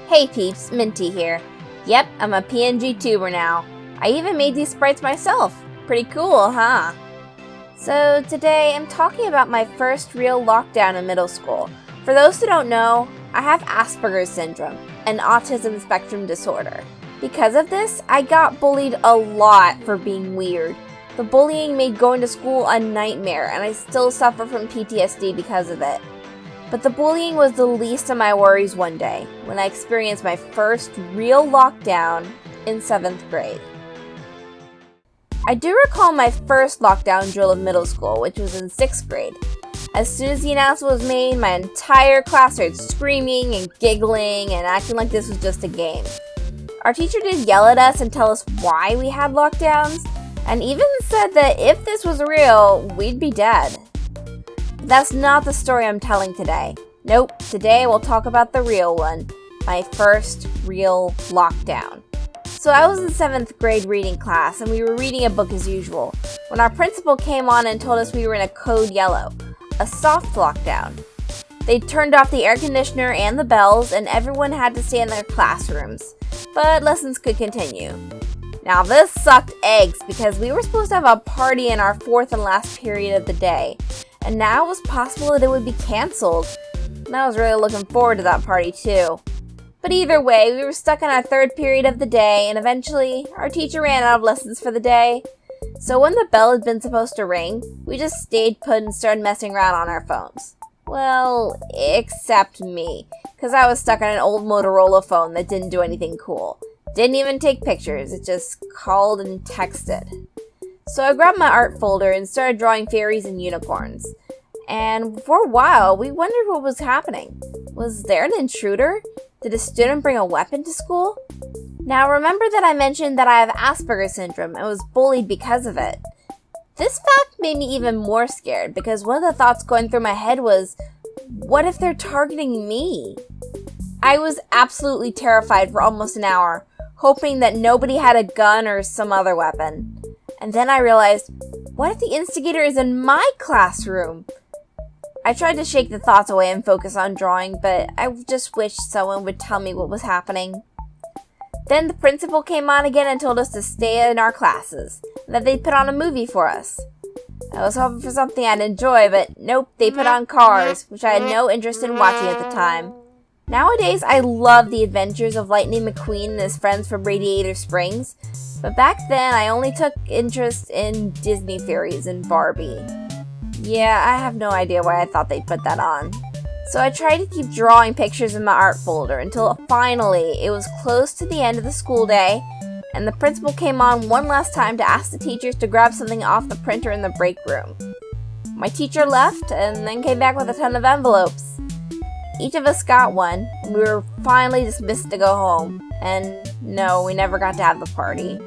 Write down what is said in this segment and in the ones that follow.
Hey peeps, Minty here. Yep, I'm a PNG tuber now. I even made these sprites myself. Pretty cool, huh? So today I'm talking about my first real lockdown in middle school. For those who don't know, I have Asperger's syndrome, an autism spectrum disorder. Because of this, I got bullied a lot for being weird. The bullying made going to school a nightmare, and I still suffer from PTSD because of it. But the bullying was the least of my worries one day, when I experienced my first real lockdown in 7th grade. I do recall my first lockdown drill of middle school, which was in 6th grade. As soon as the announcement was made, my entire class started screaming and giggling and acting like this was just a game. Our teacher did yell at us and tell us why we had lockdowns, and even said that if this was real, we'd be dead. But that's not the story I'm telling today. Nope, today we'll talk about the real one, my first real lockdown. So I was in 7th grade reading class, and we were reading a book as usual, when our principal came on and told us we were in a code yellow, a soft lockdown. They turned off the air conditioner and the bells, and everyone had to stay in their classrooms, but lessons could continue. Now this sucked eggs because we were supposed to have a party in our 4th and last period of the day, and now it was possible that it would be canceled. And I was really looking forward to that party too. But either way, we were stuck in our 3rd period of the day, and eventually our teacher ran out of lessons for the day. So when the bell had been supposed to ring, we just stayed put and started messing around on our phones. Well, except me, because I was stuck on an old Motorola phone that didn't do anything cool. Didn't even take pictures, it just called and texted. So I grabbed my art folder and started drawing fairies and unicorns. And for a while, we wondered what was happening. Was there an intruder? Did a student bring a weapon to school? Now remember that I mentioned that I have Asperger's syndrome and was bullied because of it. This fact made me even more scared because one of the thoughts going through my head was, what if they're targeting me? I was absolutely terrified for almost an hour, hoping that nobody had a gun or some other weapon. And then I realized, what if the instigator is in my classroom? I tried to shake the thoughts away and focus on drawing, but I just wished someone would tell me what was happening. Then the principal came on again and told us to stay in our classes, and that they'd put on a movie for us. I was hoping for something I'd enjoy, but nope, they put on Cars, which I had no interest in watching at the time. Nowadays, I love the adventures of Lightning McQueen and his friends from Radiator Springs, but back then I only took interest in Disney fairies and Barbie. Yeah, I have no idea why I thought they'd put that on. So I tried to keep drawing pictures in my art folder until finally it was close to the end of the school day, and the principal came on one last time to ask the teachers to grab something off the printer in the break room. My teacher left and then came back with a ton of envelopes. Each of us got one, and we were finally dismissed to go home. And no, we never got to have the party.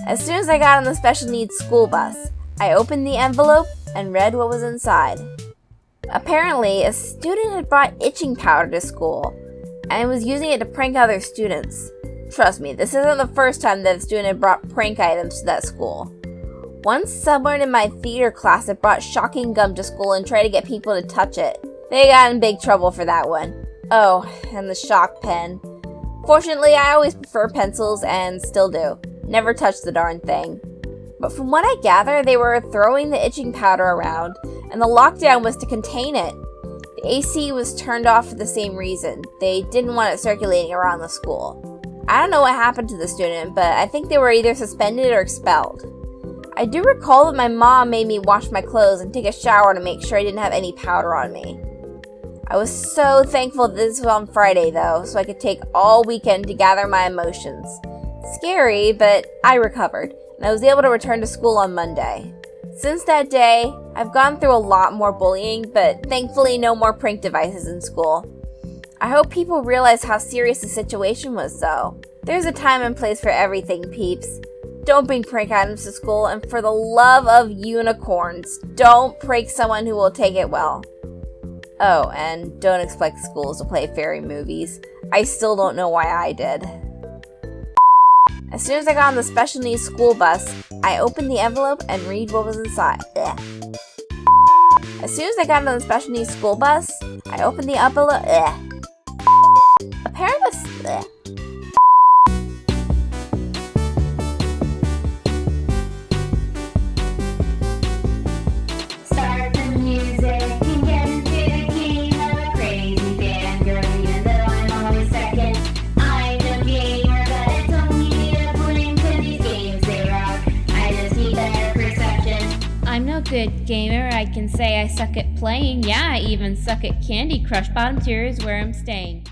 As soon as I got on the special needs school bus, I opened the envelope and read what was inside. Apparently, a student had brought itching powder to school, and was using it to prank other students. Trust me, this isn't the first time that a student had brought prank items to that school. Once someone in my theater class had brought shocking gum to school and tried to get people to touch it. They got in big trouble for that one. Oh, and the shock pen. Fortunately, I always prefer pencils and still do. Never touch the darn thing. But from what I gather, they were throwing the itching powder around, and the lockdown was to contain it. The AC was turned off for the same reason. They didn't want it circulating around the school. I don't know what happened to the student, but I think they were either suspended or expelled. I do recall that my mom made me wash my clothes and take a shower to make sure I didn't have any powder on me. I was so thankful that this was on Friday, though, so I could take all weekend to gather my emotions. Scary, but I recovered, and I was able to return to school on Monday. Since that day, I've gone through a lot more bullying, but thankfully no more prank devices in school. I hope people realize how serious the situation was, though. There's a time and place for everything, peeps. Don't bring prank items to school, and for the love of unicorns, don't prank someone who will take it well. Oh, and don't expect schools to play fairy movies. I still don't know why I did. As soon as I got on the special needs school bus, I opened the envelope and read what was inside. Ugh. As soon as I got on the special needs school bus, I opened the envelope. pair of us. Bleh. Start the music and get into the game. I'm a crazy fangirl, even though I'm always second. I'm no gamer, but it's only a blink to these games they rock. I just need better perception. I'm no good gamer, I can say I suck at playing. Yeah, I even suck at Candy Crush. Bottom tier is where I'm staying.